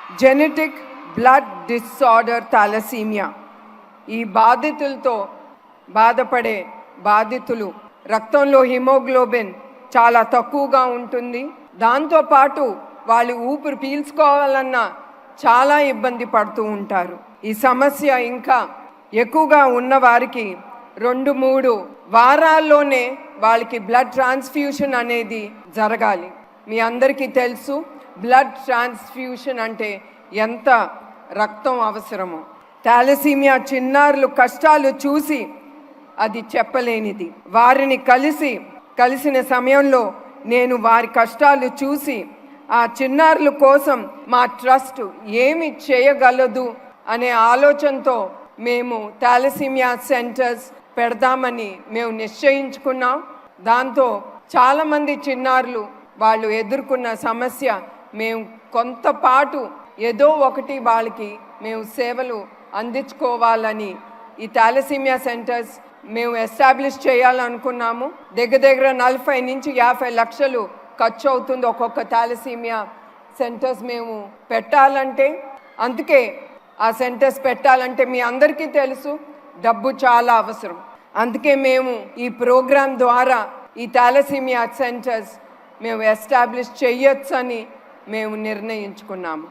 Genetic blood disorder thalassaemia. ఈ బాధితులతో బాధపడే బాధితులు రక్తంలో హిమోగ్లోబిన్ చాలా తక్కువగా ఉంటుంది. దాంతోపాటు వాళ్ళు ఊపిరి పీల్చుకోవాలన్నా చాలా ఇబ్బంది పడుతూ ఉంటారు. ఈ సమస్య ఇంకా ఎక్కువగా ఉన్న వారికి 2-3 వారాల్లోనే వాళ్ళకి బ్లడ్ ట్రాన్స్ఫ్యూషన్ అనేది జరగాలి. మీ అందరికీ తెలుసు బ్లడ్ ట్రాన్స్ఫ్యూషన్ అంటే ఎంత రక్తం అవసరమో. థాలసీమియా చిన్నారులు కష్టాలు చూసి అది చెప్పలేనిది. వారిని కలిసిన సమయంలో నేను వారి కష్టాలు చూసి ఆ చిన్నారుల కోసం మా ట్రస్ట్ ఏమి చేయగలదు అనే ఆలోచనతో మేము థాలసీమియా సెంటర్స్ పెడదామని మేము నిశ్చయించుకున్నాం. దాంతో చాలామంది చిన్నారులు వాళ్ళు ఎదుర్కొన్న సమస్య మేము కొంతపాటు ఏదో ఒకటి వాళ్ళకి మేము సేవలు అందించుకోవాలని ఈ థాలసీమియా సెంటర్స్ మేము ఎస్టాబ్లిష్ చేయాలనుకున్నాము. దగ్గర 40 నుంచి 50 లక్షలు ఖర్చు అవుతుంది ఒక్కొక్క థాలసీమియా సెంటర్స్ మేము పెట్టాలంటే. అందుకే ఆ సెంటర్స్ పెట్టాలంటే మీ అందరికీ తెలుసు డబ్బు చాలా అవసరం. అందుకే మేము ఈ ప్రోగ్రాం ద్వారా ఈ థాలసీమియా సెంటర్స్ మేము ఎస్టాబ్లిష్ చేయొచ్చని మేము నిర్ణయించుకున్నాము.